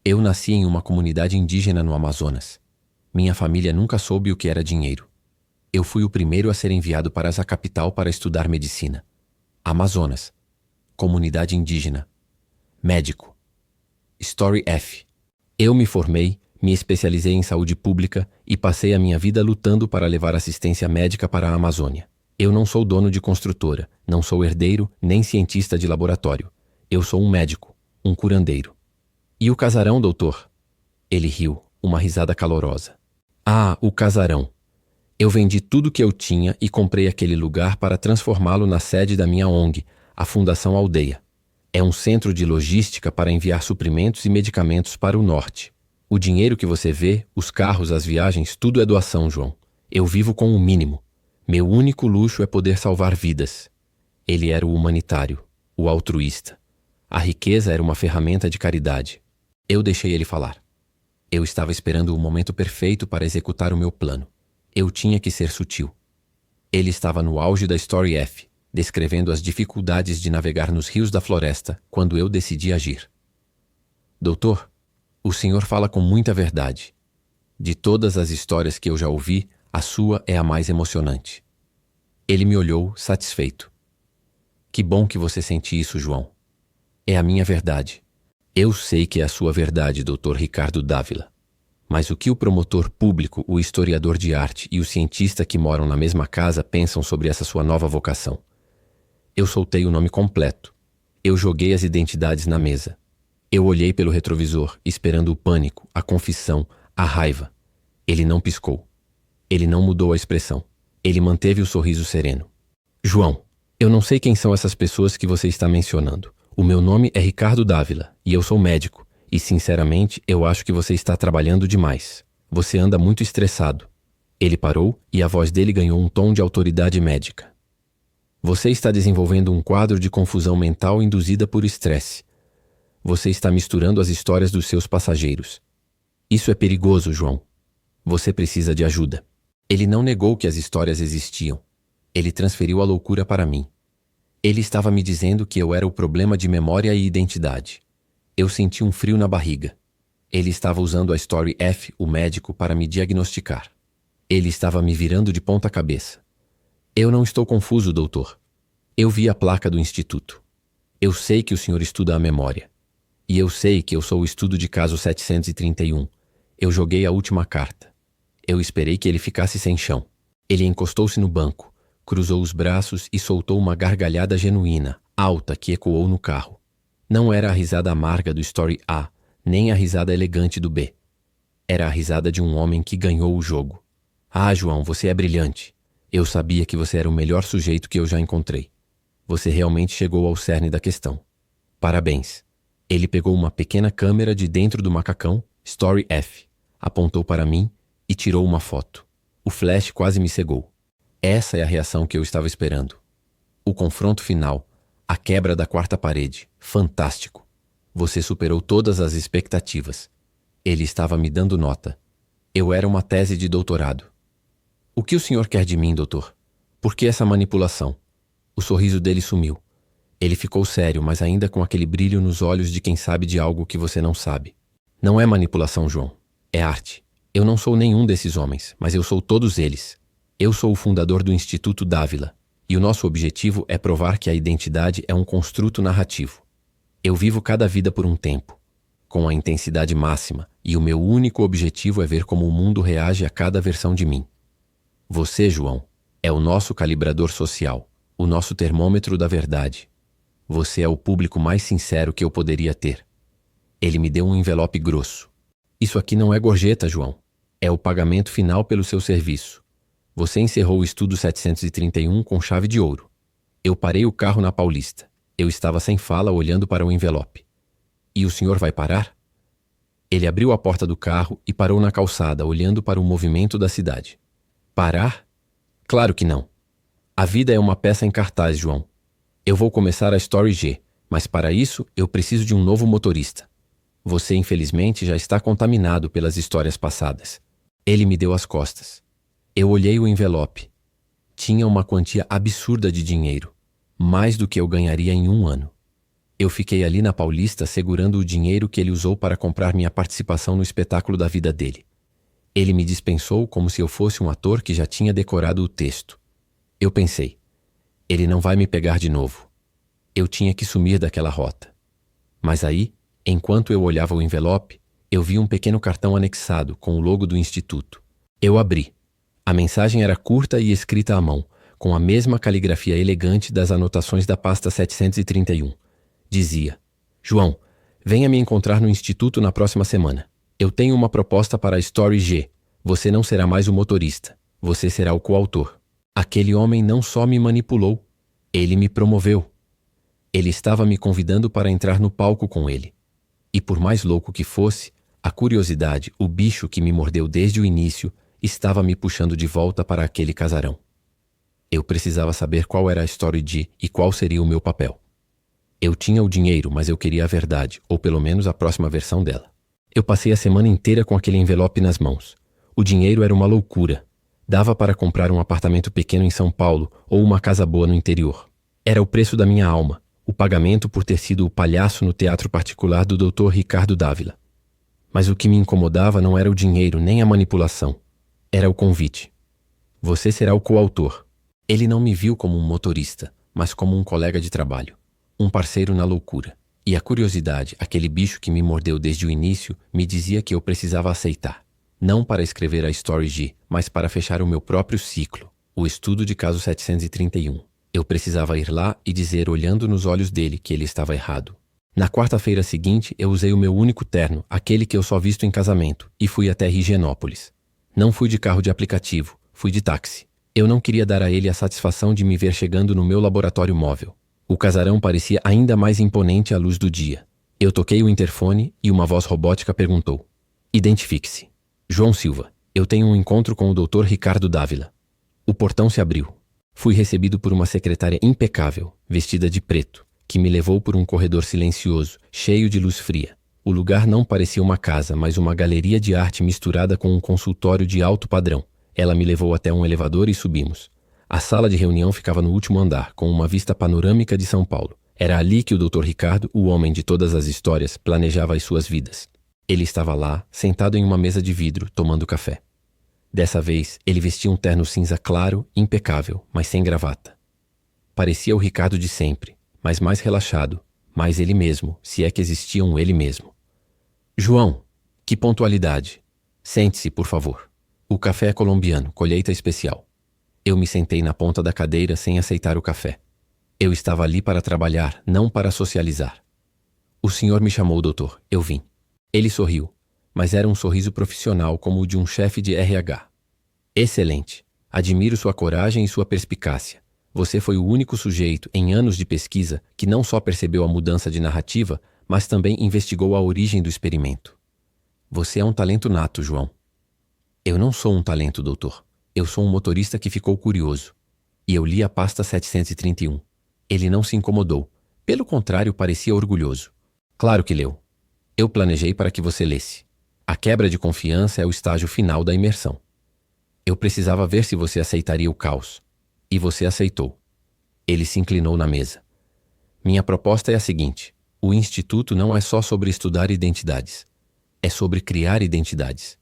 Eu nasci em uma comunidade indígena no Amazonas. Minha família nunca soube o que era dinheiro. Eu fui o primeiro a ser enviado para essa capital para estudar medicina. Amazonas. Comunidade indígena. Médico. Story F. Eu me formei, me especializei em saúde pública e passei a minha vida lutando para levar assistência médica para a Amazônia. Eu não sou dono de construtora, não sou herdeiro nem cientista de laboratório. Eu sou um médico, um curandeiro. E o casarão, doutor? Ele riu, uma risada calorosa. Ah, o casarão. Eu vendi tudo que eu tinha e comprei aquele lugar para transformá-lo na sede da minha ONG, a Fundação Aldeia. É um centro de logística para enviar suprimentos e medicamentos para o norte. O dinheiro que você vê, os carros, as viagens, tudo é doação, João. Eu vivo com o mínimo. Meu único luxo é poder salvar vidas. Ele era o humanitário, o altruísta. A riqueza era uma ferramenta de caridade. Eu deixei ele falar. Eu estava esperando o momento perfeito para executar o meu plano. Eu tinha que ser sutil. Ele estava no auge da Story F, descrevendo as dificuldades de navegar nos rios da floresta quando eu decidi agir. Doutor, o senhor fala com muita verdade. De todas as histórias que eu já ouvi, a sua é a mais emocionante. Ele me olhou, satisfeito. Que bom que você sente isso, João. É a minha verdade. Eu sei que é a sua verdade, Dr. Ricardo Dávila. Mas o que o promotor público, o historiador de arte e o cientista que moram na mesma casa pensam sobre essa sua nova vocação? Eu soltei o nome completo. Eu joguei as identidades na mesa. Eu olhei pelo retrovisor, esperando o pânico, a confissão, a raiva. Ele não piscou. Ele não mudou a expressão. Ele manteve o sorriso sereno. João, eu não sei quem são essas pessoas que você está mencionando. O meu nome é Ricardo Dávila e eu sou médico. E, sinceramente, eu acho que você está trabalhando demais. Você anda muito estressado. Ele parou e a voz dele ganhou um tom de autoridade médica. Você está desenvolvendo um quadro de confusão mental induzida por estresse. Você está misturando as histórias dos seus passageiros. Isso é perigoso, João. Você precisa de ajuda. Ele não negou que as histórias existiam. Ele transferiu a loucura para mim. Ele estava me dizendo que eu era o problema de memória e identidade. Eu senti um frio na barriga. Ele estava usando a Story F, o médico, para me diagnosticar. Ele estava me virando de ponta cabeça. Eu não estou confuso, doutor. Eu vi a placa do instituto. Eu sei que o senhor estuda a memória. E eu sei que eu sou o estudo de caso 731. Eu joguei a última carta. Eu esperei que ele ficasse sem chão. Ele encostou-se no banco, cruzou os braços e soltou uma gargalhada genuína, alta, que ecoou no carro. Não era a risada amarga do Story A, nem a risada elegante do B. Era a risada de um homem que ganhou o jogo. Ah, João, você é brilhante. Eu sabia que você era o melhor sujeito que eu já encontrei. Você realmente chegou ao cerne da questão. Parabéns. Ele pegou uma pequena câmera de dentro do macacão, Story F, apontou para mim e tirou uma foto. O flash quase me cegou. Essa é a reação que eu estava esperando. O confronto final, a quebra da quarta parede. Fantástico. Você superou todas as expectativas. Ele estava me dando nota. Eu era uma tese de doutorado. O que o senhor quer de mim, doutor? Por que essa manipulação? O sorriso dele sumiu. Ele ficou sério, mas ainda com aquele brilho nos olhos de quem sabe de algo que você não sabe. Não é manipulação, João. É arte. Eu não sou nenhum desses homens, mas eu sou todos eles. Eu sou o fundador do Instituto Dávila, e o nosso objetivo é provar que a identidade é um construto narrativo. Eu vivo cada vida por um tempo, com a intensidade máxima, e o meu único objetivo é ver como o mundo reage a cada versão de mim. Você, João, é o nosso calibrador social, o nosso termômetro da verdade. Você é o público mais sincero que eu poderia ter. Ele me deu um envelope grosso. Isso aqui não é gorjeta, João. É o pagamento final pelo seu serviço. Você encerrou o estudo 731 com chave de ouro. Eu parei o carro na Paulista. Eu estava sem fala olhando para o envelope. E o senhor vai parar? Ele abriu a porta do carro e parou na calçada, olhando para o movimento da cidade. Parar? Claro que não. A vida é uma peça em cartaz, João. Eu vou começar a Story G, mas para isso eu preciso de um novo motorista. Você, infelizmente, já está contaminado pelas histórias passadas. Ele me deu as costas. Eu olhei o envelope. Tinha uma quantia absurda de dinheiro, mais do que eu ganharia em um ano. Eu fiquei ali na Paulista segurando o dinheiro que ele usou para comprar minha participação no espetáculo da vida dele. Ele me dispensou como se eu fosse um ator que já tinha decorado o texto. Eu pensei, ele não vai me pegar de novo. Eu tinha que sumir daquela rota. Mas aí, enquanto eu olhava o envelope, eu vi um pequeno cartão anexado com o logo do Instituto. Eu abri. A mensagem era curta e escrita à mão, com a mesma caligrafia elegante das anotações da pasta 731. Dizia: João, venha me encontrar no Instituto na próxima semana. Eu tenho uma proposta para a Story G. Você não será mais o motorista. Você será o coautor. Aquele homem não só me manipulou, ele me promoveu. Ele estava me convidando para entrar no palco com ele. E por mais louco que fosse, a curiosidade, o bicho que me mordeu desde o início, estava me puxando de volta para aquele casarão. Eu precisava saber qual era a Story G e qual seria o meu papel. Eu tinha o dinheiro, mas eu queria a verdade, ou pelo menos a próxima versão dela. Eu passei a semana inteira com aquele envelope nas mãos. O dinheiro era uma loucura. Dava para comprar um apartamento pequeno em São Paulo ou uma casa boa no interior. Era o preço da minha alma, o pagamento por ter sido o palhaço no teatro particular do Dr. Ricardo Dávila. Mas o que me incomodava não era o dinheiro nem a manipulação. Era o convite. Você será o coautor. Ele não me viu como um motorista, mas como um colega de trabalho. Um parceiro na loucura. E a curiosidade, aquele bicho que me mordeu desde o início, me dizia que eu precisava aceitar. Não para escrever a Story G, mas para fechar o meu próprio ciclo, o estudo de caso 731. Eu precisava ir lá e dizer, olhando nos olhos dele, que ele estava errado. Na quarta-feira seguinte, eu usei o meu único terno, aquele que eu só visto em casamento, e fui até Higienópolis. Não fui de carro de aplicativo, fui de táxi. Eu não queria dar a ele a satisfação de me ver chegando no meu laboratório móvel. O casarão parecia ainda mais imponente à luz do dia. Eu toquei o interfone e uma voz robótica perguntou: Identifique-se. João Silva, eu tenho um encontro com o Dr. Ricardo Dávila. O portão se abriu. Fui recebido por uma secretária impecável, vestida de preto, que me levou por um corredor silencioso, cheio de luz fria. O lugar não parecia uma casa, mas uma galeria de arte misturada com um consultório de alto padrão. Ela me levou até um elevador e subimos. A sala de reunião ficava no último andar, com uma vista panorâmica de São Paulo. Era ali que o Dr. Ricardo, o homem de todas as histórias, planejava as suas vidas. Ele estava lá, sentado em uma mesa de vidro, tomando café. Dessa vez, ele vestia um terno cinza claro, impecável, mas sem gravata. Parecia o Ricardo de sempre, mas mais relaxado, mas ele mesmo, se é que existia um ele mesmo. João, que pontualidade. Sente-se, por favor. O café é colombiano, colheita especial. Eu me sentei na ponta da cadeira sem aceitar o café. Eu estava ali para trabalhar, não para socializar. O senhor me chamou, doutor. Eu vim. Ele sorriu, mas era um sorriso profissional como o de um chefe de RH. Excelente. Admiro sua coragem e sua perspicácia. Você foi o único sujeito, em anos de pesquisa, que não só percebeu a mudança de narrativa, mas também investigou a origem do experimento. Você é um talento nato, João. Eu não sou um talento, doutor. Eu sou um motorista que ficou curioso. E eu li a pasta 731. Ele não se incomodou. Pelo contrário, parecia orgulhoso. Claro que leu. Eu planejei para que você lesse. A quebra de confiança é o estágio final da imersão. Eu precisava ver se você aceitaria o caos. E você aceitou. Ele se inclinou na mesa. Minha proposta é a seguinte: o Instituto não é só sobre estudar identidades. É sobre criar identidades.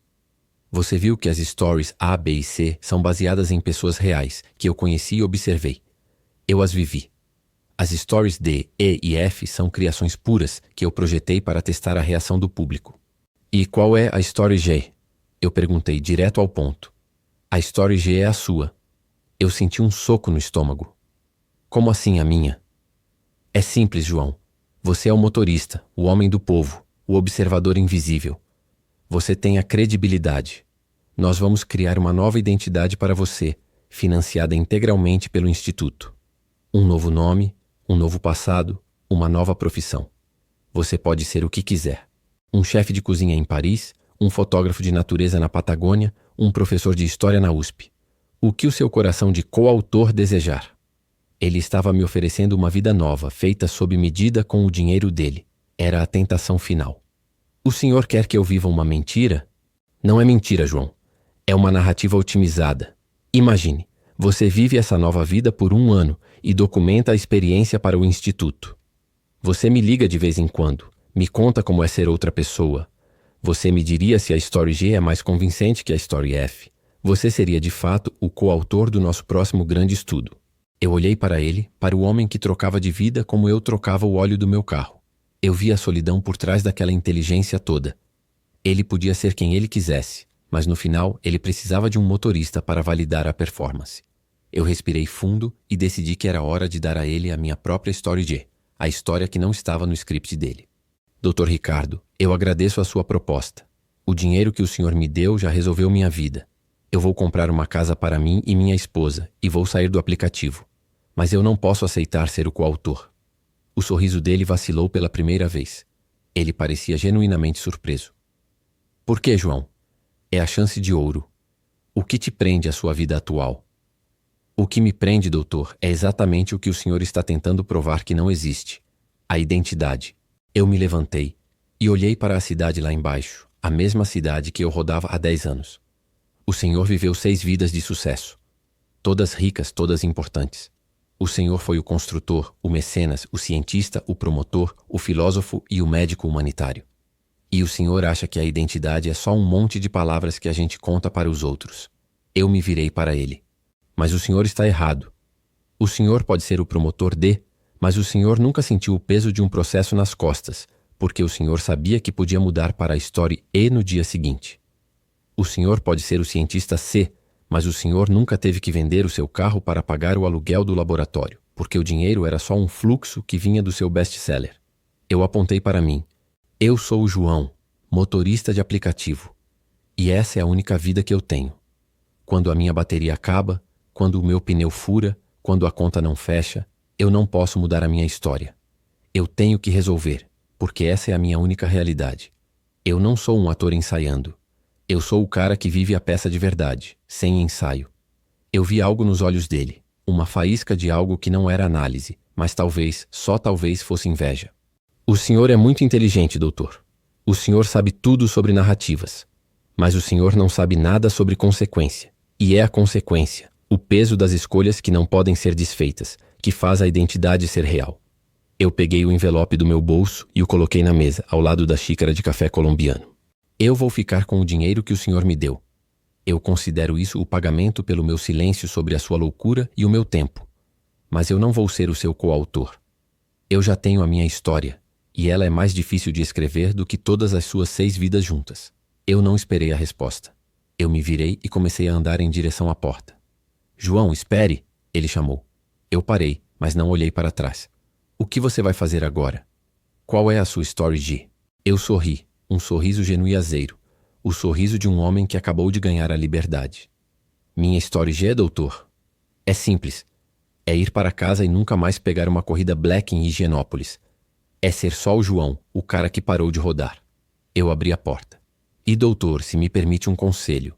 Você viu que as stories A, B e C são baseadas em pessoas reais, que eu conheci e observei. Eu as vivi. As stories D, E e F são criações puras que eu projetei para testar a reação do público. E qual é a story G? Eu perguntei direto ao ponto. A story G é a sua. Eu senti um soco no estômago. Como assim a minha? É simples, João. Você é o motorista, o homem do povo, o observador invisível. Você tem a credibilidade. Nós vamos criar uma nova identidade para você, financiada integralmente pelo Instituto. Um novo nome, um novo passado, uma nova profissão. Você pode ser o que quiser. Um chefe de cozinha em Paris, um fotógrafo de natureza na Patagônia, um professor de história na USP. O que o seu coração de coautor desejar. Ele estava me oferecendo uma vida nova, feita sob medida com o dinheiro dele. Era a tentação final. O senhor quer que eu viva uma mentira? Não é mentira, João. É uma narrativa otimizada. Imagine, você vive essa nova vida por 1 ano e documenta a experiência para o Instituto. Você me liga de vez em quando, me conta como é ser outra pessoa. Você me diria se a Story G é mais convincente que a Story F. Você seria de fato o coautor do nosso próximo grande estudo. Eu olhei para ele, para o homem que trocava de vida como eu trocava o óleo do meu carro. Eu vi a solidão por trás daquela inteligência toda. Ele podia ser quem ele quisesse, mas no final ele precisava de um motorista para validar a performance. Eu respirei fundo e decidi que era hora de dar a ele a minha própria Story G, a história que não estava no script dele. Dr. Ricardo, eu agradeço a sua proposta. O dinheiro que o senhor me deu já resolveu minha vida. Eu vou comprar uma casa para mim e minha esposa e vou sair do aplicativo. Mas eu não posso aceitar ser o coautor. O sorriso dele vacilou pela primeira vez. Ele parecia genuinamente surpreso. Por que, João? É a chance de ouro. O que te prende à sua vida atual? O que me prende, doutor, é exatamente o que o senhor está tentando provar que não existe. A identidade. Eu me levantei e olhei para a cidade lá embaixo, a mesma cidade que eu rodava há 10 anos. O senhor viveu 6 vidas de sucesso. Todas ricas, todas importantes. O senhor foi o construtor, o mecenas, o cientista, o promotor, o filósofo e o médico humanitário. E o senhor acha que a identidade é só um monte de palavras que a gente conta para os outros. Eu me virei para ele. Mas o senhor está errado. O senhor pode ser o promotor de, mas o senhor nunca sentiu o peso de um processo nas costas, porque o senhor sabia que podia mudar para a história E no dia seguinte. O senhor pode ser o cientista C, mas o senhor nunca teve que vender o seu carro para pagar o aluguel do laboratório, porque o dinheiro era só um fluxo que vinha do seu best-seller. Eu apontei para mim. Eu sou o João, motorista de aplicativo. E essa é a única vida que eu tenho. Quando a minha bateria acaba, quando o meu pneu fura, quando a conta não fecha, eu não posso mudar a minha história. Eu tenho que resolver, porque essa é a minha única realidade. Eu não sou um ator ensaiando. Eu sou o cara que vive a peça de verdade, sem ensaio. Eu vi algo nos olhos dele, uma faísca de algo que não era análise, mas talvez, só talvez fosse inveja. O senhor é muito inteligente, doutor. O senhor sabe tudo sobre narrativas. Mas o senhor não sabe nada sobre consequência. E é a consequência, o peso das escolhas que não podem ser desfeitas, que faz a identidade ser real. Eu peguei o envelope do meu bolso e o coloquei na mesa, ao lado da xícara de café colombiano. Eu vou ficar com o dinheiro que o senhor me deu. Eu considero isso o pagamento pelo meu silêncio sobre a sua loucura e o meu tempo. Mas eu não vou ser o seu coautor. Eu já tenho a minha história, e ela é mais difícil de escrever do que todas as suas 6 vidas juntas. Eu não esperei a resposta. Eu me virei e comecei a andar em direção à porta. João, espere! Ele chamou. Eu parei, mas não olhei para trás. O que você vai fazer agora? Qual é a sua story, G? Eu sorri, um sorriso genuíazeiro, o sorriso de um homem que acabou de ganhar a liberdade. Minha story, G, doutor? É simples. É ir para casa e nunca mais pegar uma corrida black em Higienópolis. É ser só o João, o cara que parou de rodar. Eu abri a porta. E doutor, se me permite um conselho.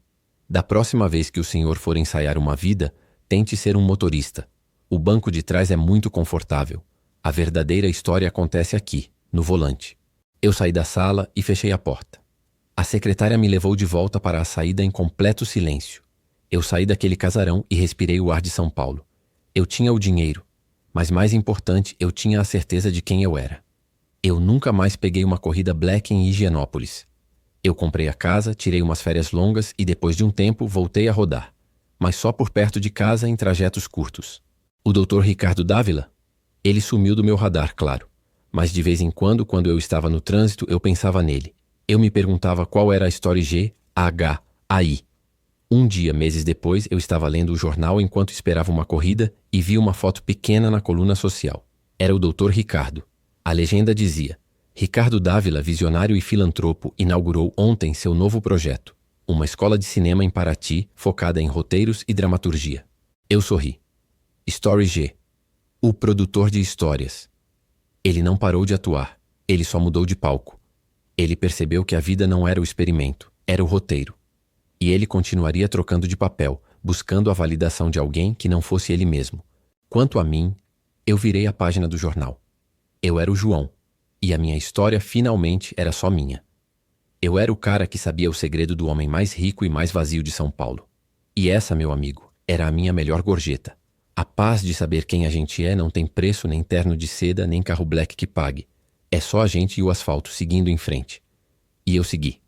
Da próxima vez que o senhor for ensaiar uma vida, tente ser um motorista. O banco de trás é muito confortável. A verdadeira história acontece aqui, no volante. Eu saí da sala e fechei a porta. A secretária me levou de volta para a saída em completo silêncio. Eu saí daquele casarão e respirei o ar de São Paulo. Eu tinha o dinheiro, mas mais importante, eu tinha a certeza de quem eu era. Eu nunca mais peguei uma corrida black em Higienópolis. Eu comprei a casa, tirei umas férias longas e depois de um tempo voltei a rodar, mas só por perto de casa em trajetos curtos. O Dr. Ricardo Dávila? Ele sumiu do meu radar, claro, mas de vez em quando eu estava no trânsito, eu pensava nele. Eu me perguntava qual era a história G-H-A-I. Um dia, meses depois, eu estava lendo o jornal enquanto esperava uma corrida e vi uma foto pequena na coluna social. Era o Dr. Ricardo. A legenda dizia: Ricardo Dávila, visionário e filantropo, inaugurou ontem seu novo projeto, uma escola de cinema em Paraty focada em roteiros e dramaturgia. Eu sorri. Story G. O produtor de histórias. Ele não parou de atuar, ele só mudou de palco. Ele percebeu que a vida não era o experimento, era o roteiro. E ele continuaria trocando de papel, buscando a validação de alguém que não fosse ele mesmo. Quanto a mim, eu virei a página do jornal. Eu era o João, e a minha história finalmente era só minha. Eu era o cara que sabia o segredo do homem mais rico e mais vazio de São Paulo. E essa, meu amigo, era a minha melhor gorjeta. A paz de saber quem a gente é não tem preço, nem terno de seda, nem carro black que pague. É só a gente e o asfalto seguindo em frente. E eu segui.